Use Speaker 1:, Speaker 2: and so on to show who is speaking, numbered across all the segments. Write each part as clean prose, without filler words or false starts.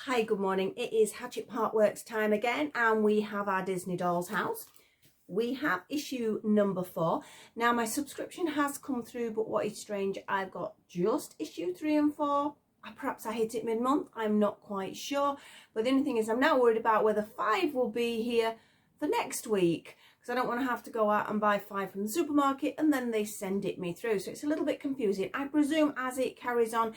Speaker 1: Hi, good morning. It is Hachette Partworks time again, and we have our Disney Dolls house. We have issue number 4. Now, my subscription has come through, but what is strange, I've got just issue 3 and 4. Perhaps I hit it mid-month, I'm not quite sure. But the only thing is, I'm now worried about whether 5 will be here for next week, because I don't want to have to go out and buy 5 from the supermarket and then they send it me through. So it's a little bit confusing. I presume as it carries on,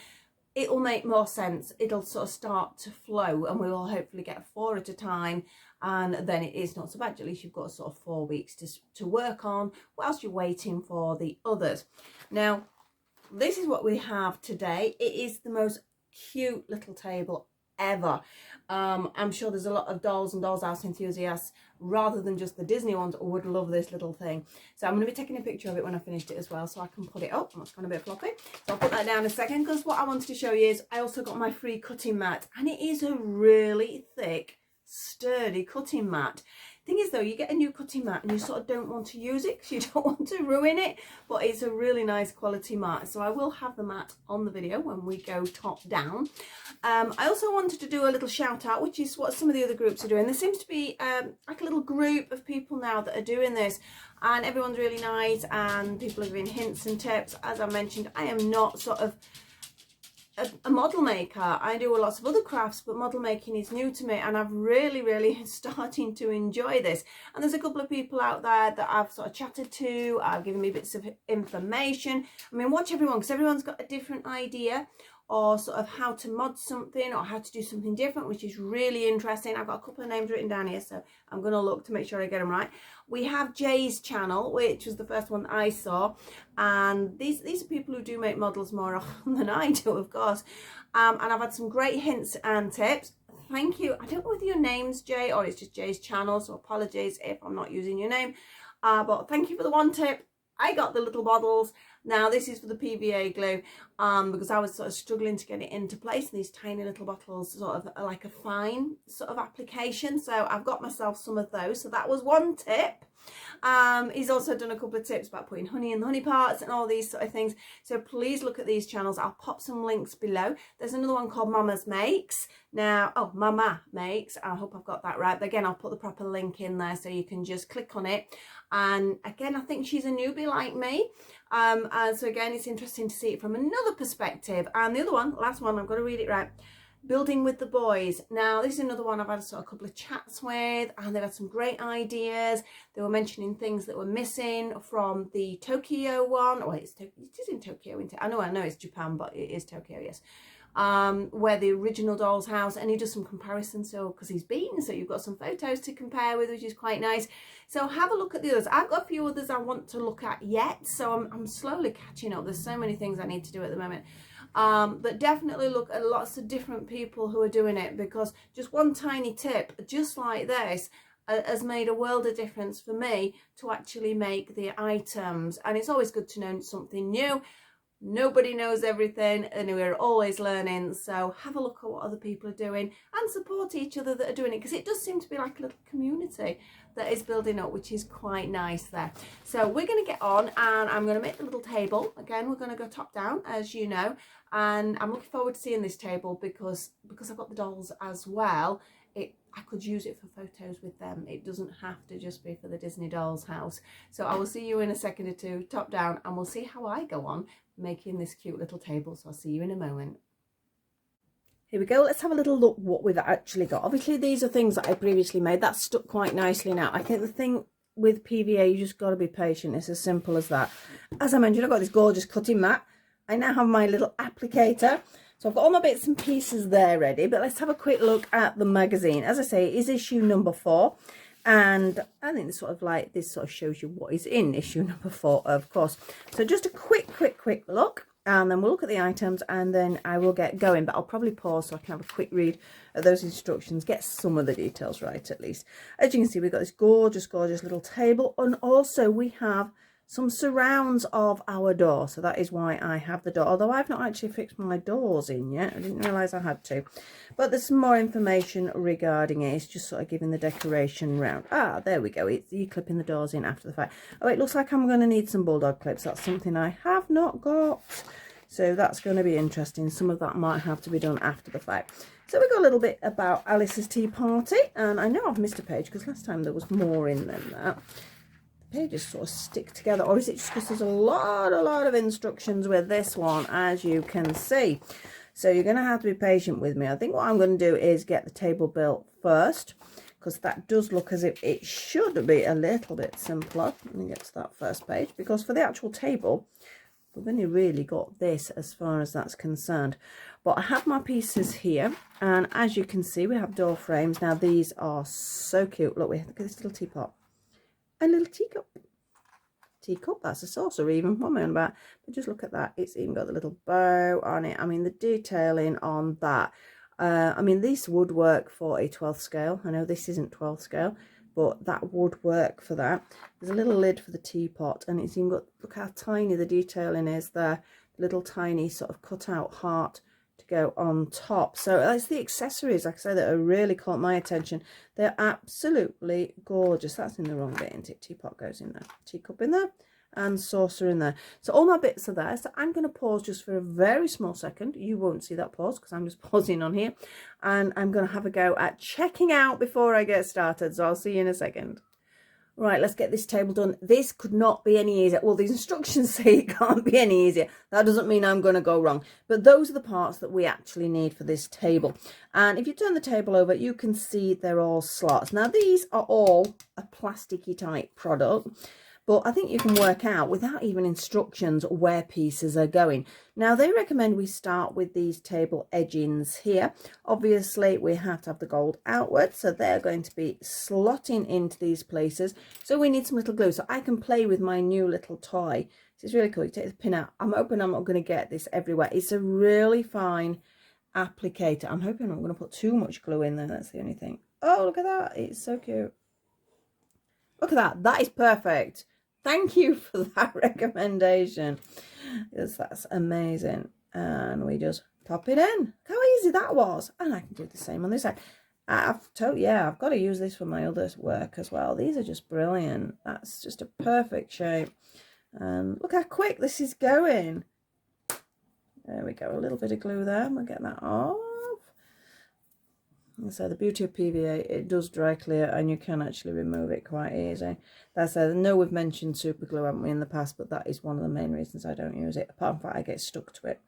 Speaker 1: it'll make more sense. It'll sort of start to flow and we will hopefully get 4 at a time, and then it is not so bad. At least you've got sort of 4 weeks to work on whilst you're waiting for the others. Now, this is what we have today. It is the most cute little table ever. I'm sure there's a lot of dolls and dolls house enthusiasts rather than just the Disney ones who would love this little thing. So I'm going to be taking a picture of it when I finished it as well, so I can put it up. It's gone a bit floppy, so I'll put that down in a second, because what I wanted to show you is I also got my free cutting mat, and it is a really thick, sturdy cutting mat. Thing is though, you get a new cutting mat and you sort of don't want to use it because you don't want to ruin it, but it's a really nice quality mat, so I will have the mat on the video when we go top down. I also wanted to do a little shout out, which is what some of the other groups are doing. There seems to be like a little group of people now that are doing this, and everyone's really nice and people are giving hints and tips. As I mentioned, I am not sort of a model maker. I do lots of other crafts, but model making is new to me, and I've really starting to enjoy this. And there's a couple of people out there that I've sort of chatted to, I've given me bits of information. I mean, watch everyone, because everyone's got a different idea or sort of how to mod something or how to do something different, which is really interesting. I've got a couple of names written down here, so I'm going to look to make sure I get them right. We have Jay's channel, which was the first one that I saw, and these are people who do make models more often than I do, of course. And I've had some great hints and tips. Thank you. I don't know whether your name's Jay or it's just Jay's channel, so apologies if I'm not using your name. But thank you for the one tip. I got the little models. Now this is for the PVA glue, because I was sort of struggling to get it into place, and these tiny little bottles sort of are like a fine sort of application, so I've got myself some of those. So that was one tip. He's also done a couple of tips about putting honey in the honey parts and all these sort of things, so please look at these channels. I'll pop some links below. There's another one called Mama's Makes. Now, oh, Mama Makes, I hope I've got that right, but again, I'll put the proper link in there so you can just click on it. And again, I think she's a newbie like me, and so again, it's interesting to see it from another perspective. And the other one, last one, I've got to read it right, Building with the Boys. Now this is another one I've had a couple of chats with, and they've had some great ideas. They were mentioning things that were missing from the Tokyo one. Oh, it is in Tokyo, isn't it? I know it's Japan, but it is Tokyo, yes. Where the original doll's house, and he does some comparisons, so because he's been, so you've got some photos to compare with, which is quite nice. So have a look at the others. I've got a few others I want to look at yet, so I'm slowly catching up. There's so many things I need to do at the moment. But definitely look at lots of different people who are doing it, because just one tiny tip just like this has made a world of difference for me to actually make the items. And it's always good to know something new. Nobody knows everything and we're always learning, so have a look at what other people are doing and support each other that are doing it, because it does seem to be like a little community that is building up, which is quite nice there. So we're going to get on, and I'm going to make the little table. Again, we're going to go top down, as you know, and I'm looking forward to seeing this table because I've got the dolls as well. I could use it for photos with them. It doesn't have to just be for the Disney Dolls house. So I will see you in a second or two, top down, and we'll see how I go on making this cute little table. So I'll see you in a moment. Here we go. Let's have a little look what we've actually got. Obviously, these are things that I previously made. That's stuck quite nicely now. I think the thing with PVA, you just got to be patient. It's as simple as that. As I mentioned, I've got this gorgeous cutting mat. I now have my little applicator. So I've got all my bits and pieces there ready, but let's have a quick look at the magazine. As I say, it is issue number 4, and I think this sort of shows you what is in issue number 4, of course. So just a quick look, and then we'll look at the items, and then I will get going, but I'll probably pause so I can have a quick read of those instructions, get some of the details right at least. As you can see, we've got this gorgeous little table, and also we have some surrounds of our door, so that is why I have the door, although I've not actually fixed my doors in yet. I didn't realize I had to, but there's some more information regarding it. It's just sort of giving the decoration round. There we go. It's you clipping the doors in after the fact. Oh, it looks like I'm going to need some bulldog clips. That's something I have not got. So that's going to be interesting. Some of that might have to be done after the fact. So we got a little bit about Alice's Tea Party, and I know I've missed a page because last time there was more in than that. The pages sort of stick together, or is it just because there's a lot of instructions with this one, as you can see. So you're going to have to be patient with me. I think what I'm going to do is get the table built first, because that does look as if it should be a little bit simpler. Let me get to that first page, because for the actual table, we've only really got this as far as that's concerned. But I have my pieces here, and as you can see, we have door frames. Now these are so cute. Look at this little teapot, a little teacup. Teacup, that's a saucer even, what am I on about? But just look at that, it's even got the little bow on it. I mean, the detailing on that, I mean, this would work for a 12th scale. I know this isn't 12th scale, but that would work for that. There's a little lid for the teapot, and it's even got, look how tiny the detailing is there, little tiny sort of cut out heart to go on top. So it's the accessories, like I say, that have really caught my attention. They're absolutely gorgeous. That's in the wrong bit, isn't it? Teapot goes in there, teacup in there, and saucer in there. So all my bits are there. So I'm going to pause just for a very small second. You won't see that pause because I'm just pausing on here, and I'm going to have a go at checking out before I get started. So I'll see you in a second. Right, let's get this table done. This could not be any easier. Well, these instructions say it can't be any easier. That doesn't mean I'm going to go wrong. But those are the parts that we actually need for this table. And if you turn the table over, you can see they're all slots. Now, these are all a plasticky type product. But I think you can work out without even instructions where pieces are going. Now, they recommend we start with these table edgings here. Obviously, we have to have the gold outward, so they're going to be slotting into these places. So we need some little glue. So I can play with my new little toy. It's really cool. You take the pin out. I'm hoping I'm not going to get this everywhere. It's a really fine applicator. I'm hoping I'm not going to put too much glue in there. That's the only thing. Oh, look at that. It's so cute. Look at that. That is perfect. Thank you for that recommendation. Yes, that's amazing. And we just pop it in. How easy that was. And I can do the same on this side. I've got to use this for my other work as well. These are just brilliant. That's just a perfect shape. And look how quick this is going. There we go. A little bit of glue there. We'll get that off. And so the beauty of PVA, it does dry clear and you can actually remove it quite easy. That's I know we've mentioned super glue, haven't we, in the past, but that is one of the main reasons I don't use it. Apart from that, I get stuck to it.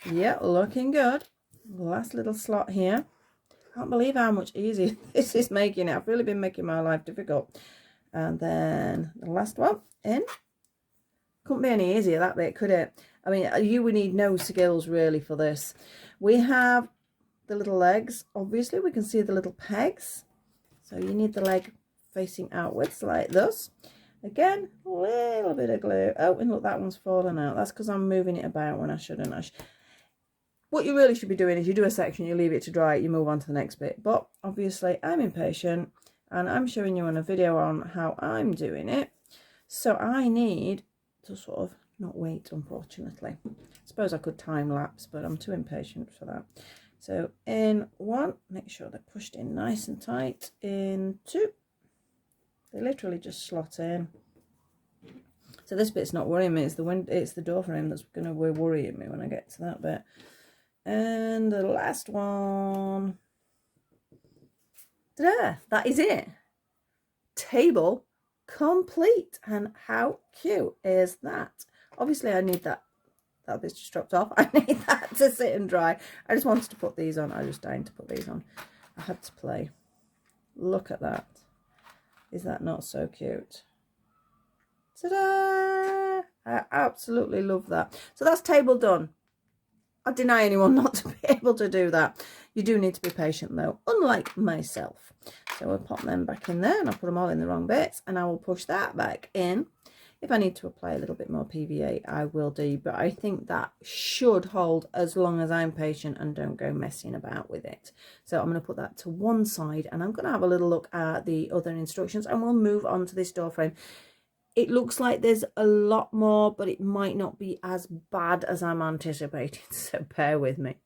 Speaker 1: Yeah, looking good. Last little slot here. Can't believe how much easier this is making it. I've really been making my life difficult. And then the last one in. Couldn't be any easier, that bit, could it? I mean, you would need no skills really for this. We have the little legs. Obviously we can see the little pegs, so you need the leg facing outwards like this. Again, a little bit of glue. Oh, and look, that one's fallen out. That's because I'm moving it about when I shouldn't. What you really should be doing is you do a section, you leave it to dry, you move on to the next bit. But obviously I'm impatient and I'm showing you on a video on how I'm doing it, so I need to sort of not wait, unfortunately. I suppose I could time lapse, but I'm too impatient for that. So in one, make sure they're pushed in nice and tight. In two, they literally just slot in. So this bit's not worrying me. It's the door frame that's going to be worrying me when I get to that bit. And the last one. Ta-da! That is it. Table complete. And how cute is that? Obviously, I need that. That bit's just dropped off. I need that to sit and dry. I just wanted to put these on. I was just dying to put these on. I had to play. Look at that. Is that not so cute? Ta-da! I absolutely love that. So that's table done. I deny anyone not to be able to do that. You do need to be patient though, unlike myself. So we'll pop them back in there, and I'll put them all in the wrong bits, and I will push that back in. If I need to apply a little bit more PVA, I will do, but I think that should hold as long as I'm patient and don't go messing about with it. So I'm going to put that to one side, and I'm going to have a little look at the other instructions, and we'll move on to this door frame. It looks like there's a lot more, but it might not be as bad as I'm anticipating, so bear with me.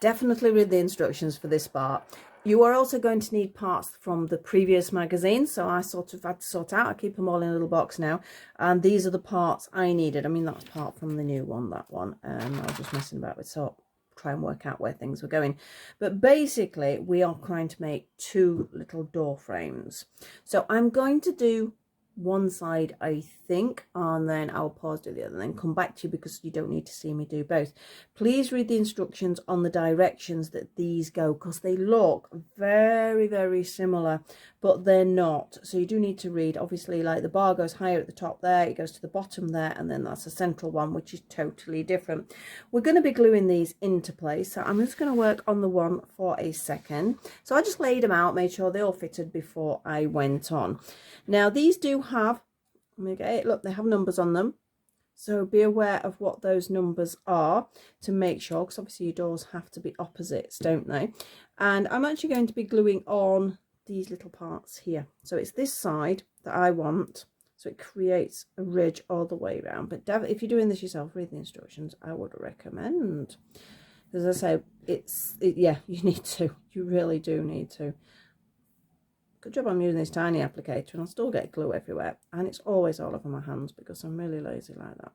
Speaker 1: Definitely read the instructions for this part. You are also going to need parts from the previous magazine, so I sort of had to sort out. I keep them all in a little box now, and these are the parts I needed. I mean, that's part from the new one, that one. I was just messing about with sort, try and work out where things were going. But basically, we are trying to make 2 little door frames. So I'm going to do one side, I think, and then I'll pause to the other and then come back to you because you don't need to see me do both. Please read the instructions on the directions that these go, because they look very, very similar, but they're not. So you do need to read. Obviously, like the bar goes higher at the top there, it goes to the bottom there, and then that's a central one, which is totally different. We're going to be gluing these into place, so I'm just going to work on the one for a second. So I just laid them out, made sure they all fitted before I went on. Now these do have, let me get it, look, they have numbers on them, so be aware of what those numbers are to make sure, because obviously your doors have to be opposites, don't they? And I'm actually going to be gluing on these little parts here, so it's this side that I want, so it creates a ridge all the way around. But if you're doing this yourself, read the instructions. I would recommend, because as I say, yeah, you need to, you really do need to. Good job I'm using this tiny applicator, and I'll still get glue everywhere, and it's always all over my hands because I'm really lazy like that.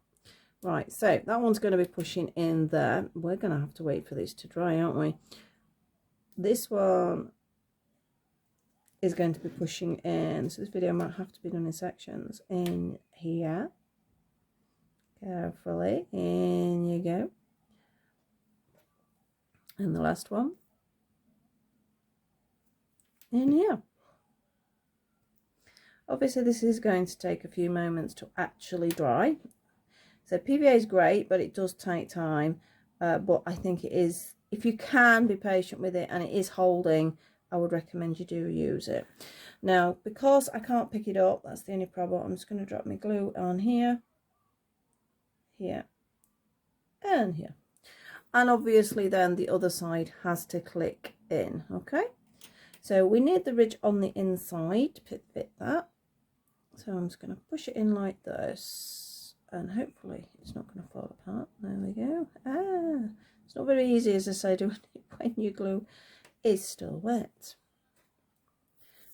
Speaker 1: Right, so that one's going to be pushing in there. We're going to have to wait for these to dry, aren't we? This one is going to be pushing in, so this video might have to be done in sections. In here, carefully, in you go, and the last one in here. Obviously this is going to take a few moments to actually dry, so PVA is great, but it does take time, but I think it is, if you can be patient with it and it is holding, I would recommend you do use it. Now because I can't pick it up, that's the only problem, I'm just going to drop my glue on here, here and here, and obviously then the other side has to click in. Okay, so we need the ridge on the inside to fit that. So I'm just going to push it in like this, and hopefully it's not going to fall apart. There we go. It's not very easy, as I say, doing it when your glue is still wet.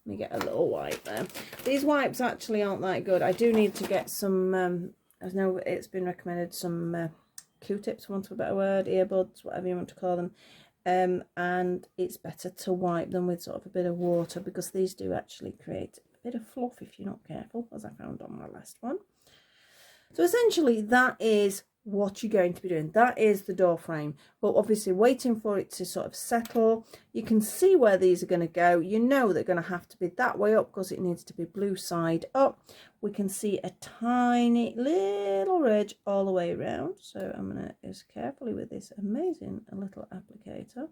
Speaker 1: Let me get a little wipe there. These wipes actually aren't that good. I do need to get some, I know it's been recommended, some Q-tips, for want of a better word, earbuds, whatever you want to call them. And it's better to wipe them with sort of a bit of water, because these do actually create a bit of fluff if you're not careful, as I found on my last one. So essentially that is what you're going to be doing. That is the door frame, but obviously waiting for it to sort of settle. You can see where these are going to go. You know they're going to have to be that way up because it needs to be blue side up. We can see a tiny little ridge all the way around, so I'm going to just carefully with this amazing little applicator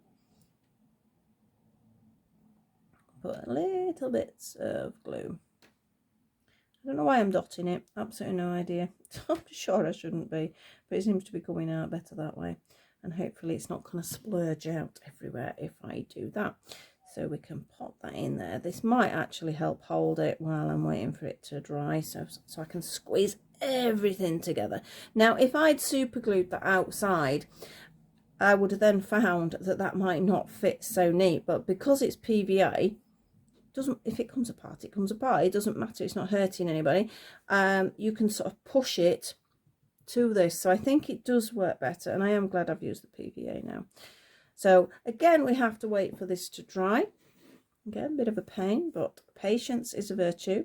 Speaker 1: put little bits of glue. I don't know why I'm dotting it, absolutely no idea. I'm sure I shouldn't be, but it seems to be coming out better that way, and hopefully it's not going to splurge out everywhere if I do that. So we can pop that in there. This might actually help hold it while I'm waiting for it to dry, so I can squeeze everything together. Now if I'd super glued that outside, I would have then found that that might not fit so neat, but because it's PVA, doesn't, if it comes apart, it comes apart. It doesn't matter, it's not hurting anybody. You can sort of push it to this, so I think it does work better, and I am glad I've used the PVA now. So again, we have to wait for this to dry. Again, a bit of a pain, but patience is a virtue.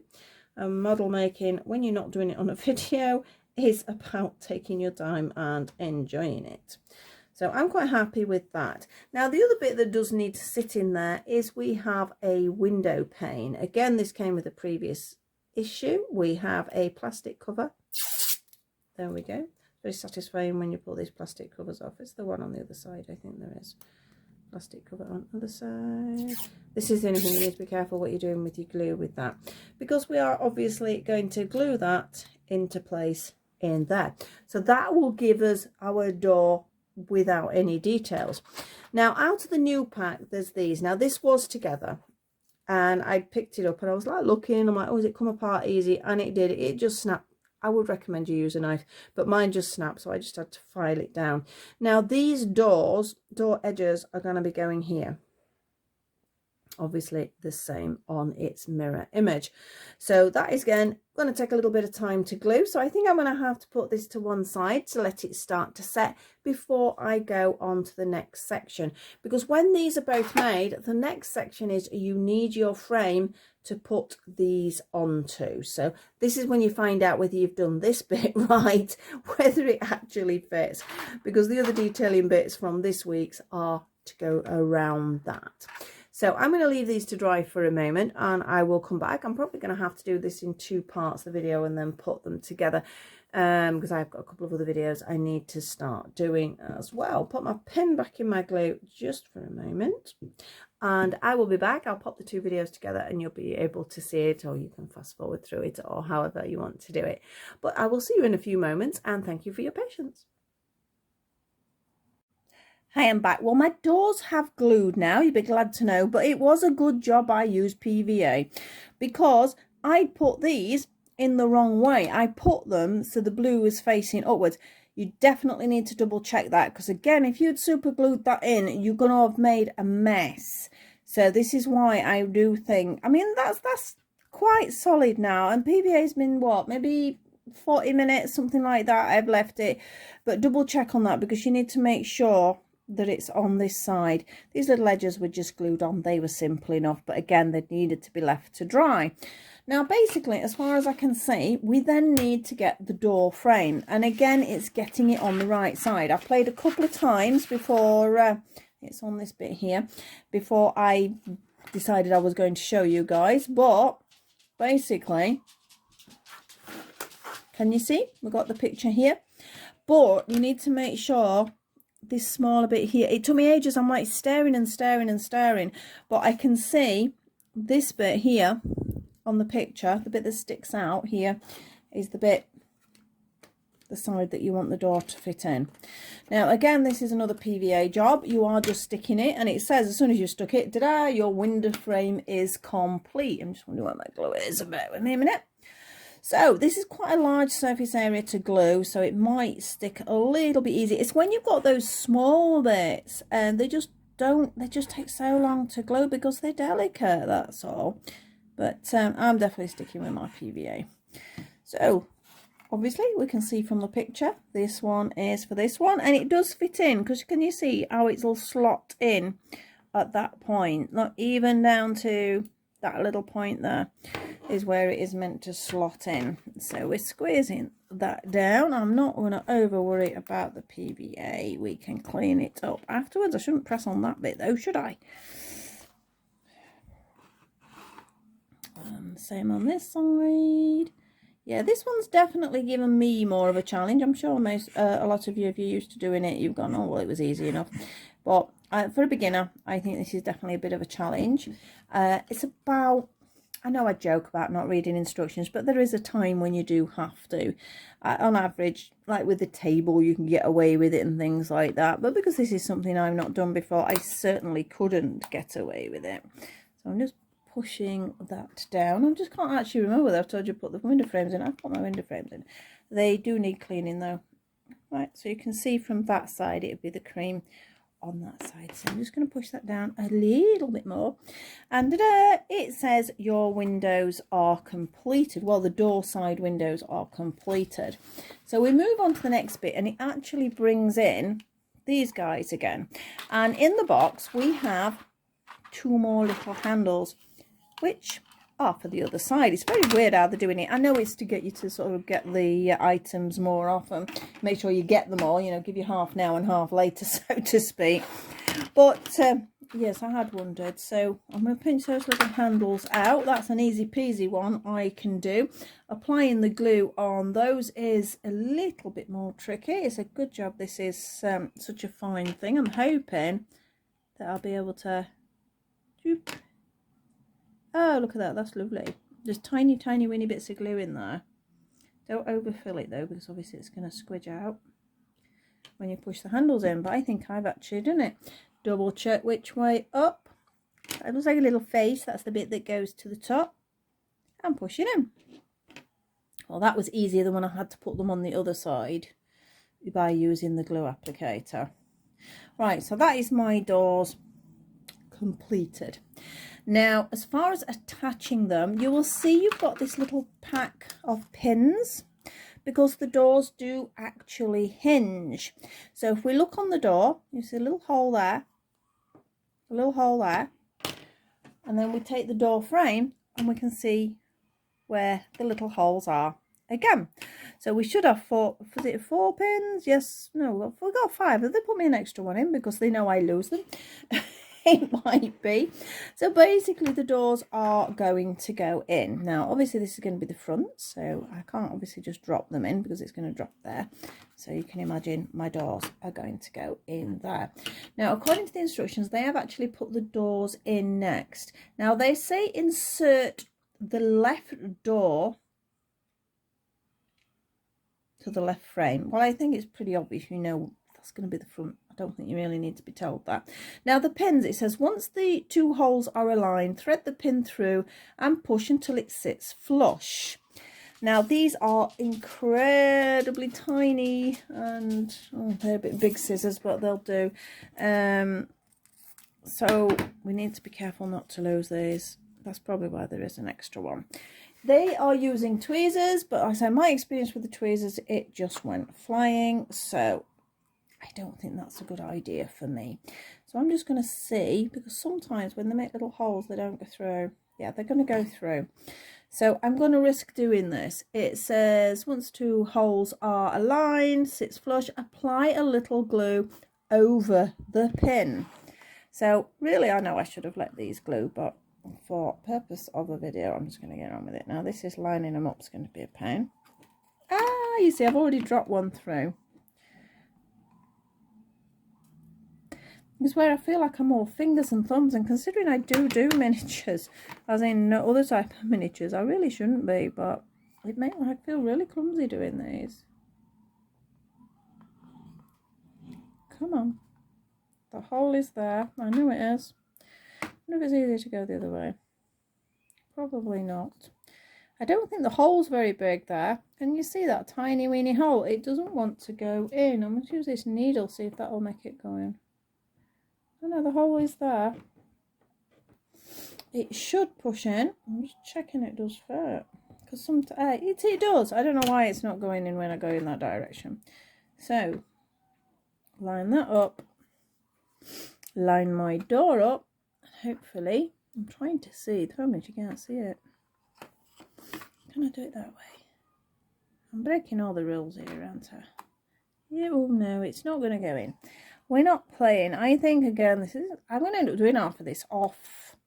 Speaker 1: Model making, when you're not doing it on a video, is about taking your time and enjoying it. So I'm quite happy with that. Now the other bit that does need to sit in there is we have a window pane. Again, this came with a previous issue. We have a plastic cover. There we go. Very satisfying when you pull these plastic covers off. It's the one on the other side, I think there is. Plastic cover on the other side. This is the only thing you need to be careful what you're doing with your glue with that, because we are obviously going to glue that into place in there. So that will give us our door without any details. Now out of the new pack, there's these. Now this was together, and I picked it up and I was like looking, I'm like, oh, does it come apart easy? And it did. It just snapped. I would recommend you use a knife, but mine just snapped, so I just had to file it down. Now these door edges are going to be going here. obviously the same on its mirror image. So that is again going to take a little bit of time to glue, so I think I'm going to have to put this to one side to let it start to set before I go on to the next section, because when these are both made, the next section is you need your frame to put these onto. So this is when you find out whether you've done this bit right, whether it actually fits, because the other detailing bits from this week's are to go around that. So I'm going to leave these to dry for a moment and I will come back. I'm probably going to have to do this in two parts of the video and then put them together, because I've got a couple of other videos I need to start doing as well. Put my pin back in my glue just for a moment and I will be back. I'll pop the two videos together and you'll be able to see it, or you can fast forward through it, or however you want to do it. But I will see you in a few moments and thank you for your patience. Hi, I'm back. Well, my doors have glued now, you'll be glad to know, but it was a good job I used PVA, because I put these in the wrong way. I put them so the blue is facing upwards. You definitely need to double check that, because again, if you'd super glued that in, you're going to have made a mess. So this is why I do think, I mean, that's quite solid now, and PVA's been what, maybe 40 minutes, something like that I've left it, but double check on that, because you need to make sure that it's on this side. These little edges were just glued on, they were simple enough, but again they needed to be left to dry. Now basically, as far as I can see, we then need to get the door frame, and again it's getting it on the right side. I played a couple of times before it's on this bit here, before I decided I was going to show you guys, but basically, can you see, we've got the picture here, but you need to make sure this smaller bit here, it took me ages, I'm like staring and staring and staring, but I can see this bit here on the picture, the bit that sticks out here is the bit, the side that you want the door to fit in. Now again, this is another PVA job. You are just sticking it, and it says as soon as you stuck it, ta-da, your window frame is complete. I'm just wondering where my glue is, bear with me a minute. So this is quite a large surface area to glue, so it might stick a little bit easy. It's when you've got those small bits and they just take so long to glue because they're delicate, that's all. But I'm definitely sticking with my PVA. So obviously we can see from the picture, this one is for this one, and it does fit in, because can you see how it'll slot in at that point, not even down to that little point there is where it is meant to slot in. So we're squeezing that down. I'm not going to over worry about the PVA. We can clean it up afterwards. I shouldn't press on that bit though, should I? Same on this side. Yeah, this one's definitely given me more of a challenge. I'm sure a lot of you, if you're used to doing it, you've gone, oh well, it was easy enough. But for a beginner, I think this is definitely a bit of a challenge. It's about, I know I joke about not reading instructions, but there is a time when you do have to. On average, like with the table, you can get away with it and things like that. But because this is something I've not done before, I certainly couldn't get away with it. So I'm just pushing that down. I just can't actually remember whether I've told you to put the window frames in. I've put my window frames in. They do need cleaning though. Right, so you can see from that side, it would be the cream on that side. So I'm just going to push that down a little bit more, and it says your windows are completed. Well, the door side windows are completed. So we move on to the next bit, and it actually brings in these guys again, and in the box we have two more little handles which are for the other side. It's very weird how they're doing it. I know it's to get you to sort of get the items more often, make sure you get them all, you know, give you half now and half later, so to speak. But yes, I had wondered. So I'm going to pinch those little handles out. That's an easy peasy one I can do. Applying the glue on those is a little bit more tricky. It's a good job this is such a fine thing. I'm hoping that I'll be able to doop. Oh, look at that, that's lovely. Just tiny weeny bits of glue in there. Don't overfill it though, because obviously it's going to squidge out when you push the handles in. But I think I've actually done it. Double check which way up. It looks like a little face. That's the bit that goes to the top. And push it in. Well, that was easier than when I had to put them on the other side by using the glue applicator. Right, so that is my doors completed.
Speaker 2: Now, as far as attaching them, you will see you've got this little pack of pins, because the doors do actually hinge. So if we look on the door, you see a little hole there, a little hole there, and then we take the door frame and we can see where the little holes are again. So we should have four, was it 4 pins? Yes, no, we got 5. They put me an extra one in because they know I lose them. It might be. So basically the doors are going to go in. Now obviously this is going to be the front, so I can't obviously just drop them in because it's going to drop there. So you can imagine my doors are going to go in there. Now according to the instructions, they have actually put the doors in next. Now they say insert the left door to the left frame. Well, I think it's pretty obvious, you know, that's going to be the front. I don't think you really need to be told that. Now the pins, it says once the 2 holes are aligned, thread the pin through and push until it sits flush. Now these are incredibly tiny, and they're a bit big scissors, but they'll do. So we need to be careful not to lose these. That's probably why there is an extra one. They are using tweezers, but I say my experience with the tweezers, it just went flying. So I don't think that's a good idea for me. So I'm just going to see, because sometimes when they make little holes, they don't go through. Yeah, they're going to go through. So I'm going to risk doing this. It says once 2 holes are aligned, sits flush, apply a little glue over the pin. So really, I know I should have let these glue, but for purpose of the video, I'm just going to get on with it. Now this is lining them up, it's going to be a pain. Ah, you see I've already dropped one through. It's where I feel like I'm all fingers and thumbs, and considering I do miniatures, as in no other type of miniatures, I really shouldn't be, but it makes me feel really clumsy doing these. Come on. The hole is there. I know it is. I wonder if it's easier to go the other way. Probably not. I don't think the hole's very big there. Can you see that tiny weeny hole? It doesn't want to go in. I'm going to use this needle, see if that will make it go in. Oh no, the hole is there. It should push in. I'm just checking it does fit. Because it does. I don't know why it's not going in when I go in that direction. So, line that up. Line my door up. Hopefully, I'm trying to see. Tell me if you can't see it. Can I do it that way? I'm breaking all the rules here, aren't I? Yeah, oh no, it's not going to go in. We're not playing. I think again, I'm going to end up doing half of this off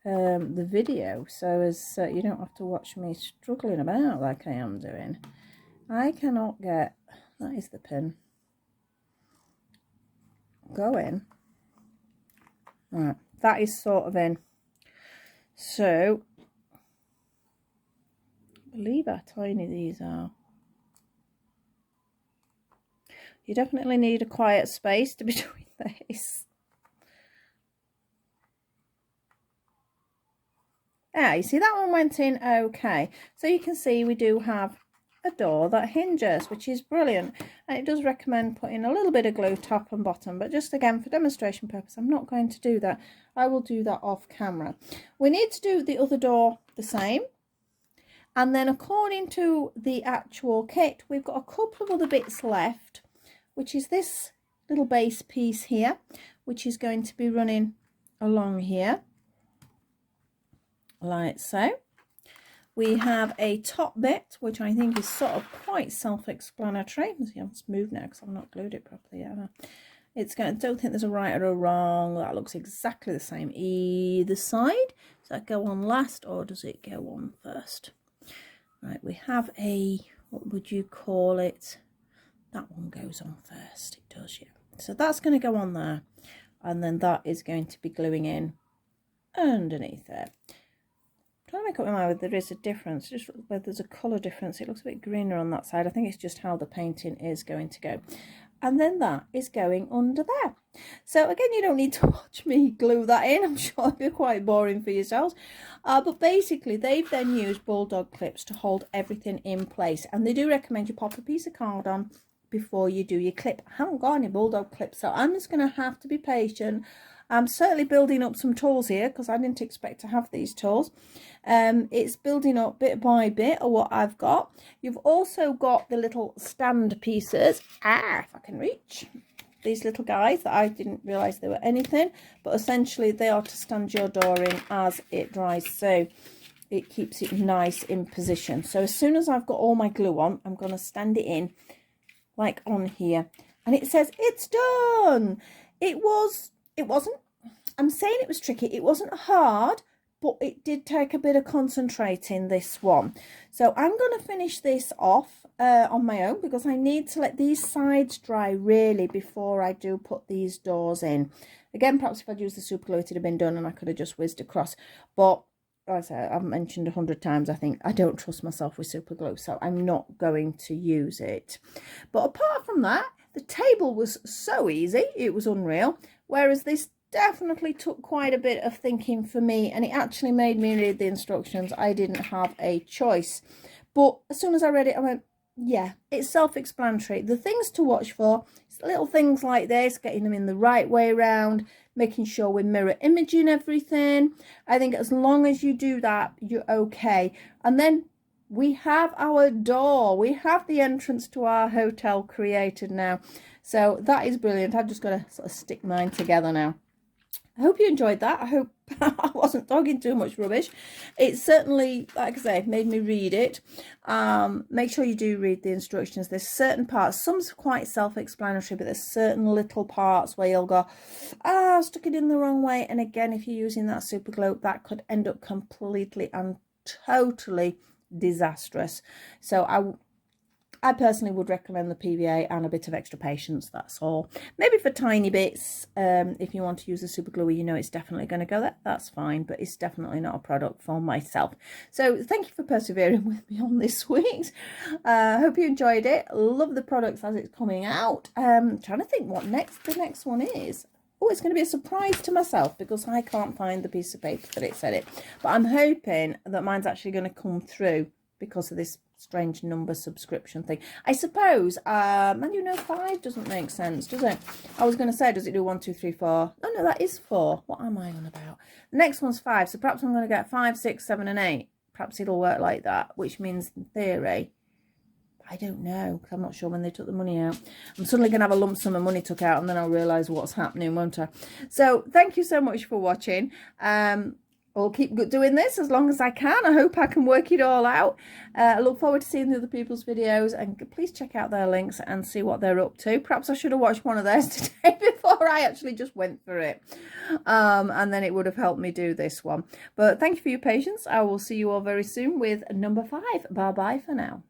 Speaker 2: the video, so as you don't have to watch me struggling about like I am doing. I cannot get, that is the pin, go in. Right, that is sort of in. So, believe how tiny these are. You definitely need a quiet space to be doing this. Ah, you see that one went in okay. So you can see we do have a door that hinges, which is brilliant. And it does recommend putting a little bit of glue top and bottom, but just again for demonstration purpose, I'm not going to do that. I will do that off camera. We need to do the other door the same. And then according to the actual kit, we've got a couple of other bits left, which is this little base piece here, which is going to be running along here, like so. We have a top bit, which I think is sort of quite self-explanatory. See, I've moved now because I've not glued it properly yet. It's going. I don't think there's a right or a wrong. That looks exactly the same either side. Does that go on last or does it go on first? Right, we have a, what would you call it? That one goes on first. It does, yeah. So that's going to go on there, and then that is going to be gluing in underneath there. Trying to make up my mind whether there is a difference, just whether there's a colour difference. It looks a bit greener on that side. I think it's just how the painting is going to go. And then that is going under there. So again, you don't need to watch me glue that in. I'm sure it'll be quite boring for yourselves. But basically, they've then used bulldog clips to hold everything in place. And they do recommend you pop a piece of card on before you do your clip. I haven't got any bulldog clips, so I'm just going to have to be patient I'm certainly building up some tools here because I didn't expect to have these tools. It's building up bit by bit of what I've got. You've also got the little stand pieces. If I can reach. These little guys that I didn't realise they were anything, but essentially they are to stand your door in as it dries, so it keeps it nice in position. So as soon as I've got all my glue on, I'm going to stand it in like on here, and it says it's done. It wasn't, I'm saying it was tricky, it wasn't hard, but it did take a bit of concentrating, this one. So I'm going to finish this off on my own because I need to let these sides dry really before I do put these doors in. Again, perhaps if I'd used the super glue, it'd have been done and I could have just whizzed across. But as I've mentioned 100 times, I think I don't trust myself with super glue, so I'm not going to use it. But apart from that, the table was so easy, it was unreal. Whereas this definitely took quite a bit of thinking for me, and it actually made me read the instructions. I didn't have a choice. But as soon as I read it, I went, yeah, it's self-explanatory. The things to watch for, little things like this, getting them in the right way around, making sure we're mirror imaging everything. I think as long as you do that, you're okay. And then we have our door. We have the entrance to our hotel created now. So that is brilliant. I've just got to sort of stick mine together now. I hope you enjoyed that. I hope I wasn't talking too much rubbish. It certainly, like I say, made me read it. Make sure you do read the instructions. There's certain parts, some's quite self-explanatory, but there's certain little parts where you'll go, I stuck it in the wrong way. And again, if you're using that super glue, that could end up completely and totally disastrous. So I personally would recommend the PVA and a bit of extra patience, that's all. Maybe for tiny bits, if you want to use the super glue, you know it's definitely going to go there, that's fine, but it's definitely not a product for myself. So thank you for persevering with me on this week's. Hope you enjoyed it. Love the products as it's coming out. Trying to think what the next one is. Oh, it's going to be a surprise to myself because I can't find the piece of paper that it said it. But I'm hoping that mine's actually going to come through because of this strange number subscription thing. I suppose, and you know, 5 doesn't make sense, does it? I was going to say, does it do 1, 2, 3, 4? Oh no, that is 4. What am I on about? The next one's 5, so perhaps I'm going to get 5, 6, 7 and 8. Perhaps it'll work like that, which means in theory, I don't know, because I'm not sure when they took the money out. I'm suddenly going to have a lump sum of money took out and then I'll realise what's happening, won't I? So thank you so much for watching. I'll keep doing this as long as I can. I hope I can work it all out. I look forward to seeing the other people's videos, and please check out their links and see what they're up to. Perhaps I should have watched one of theirs today before I actually just went for it. And then it would have helped me do this one. But thank you for your patience. I will see you all very soon with number 5. Bye-bye for now.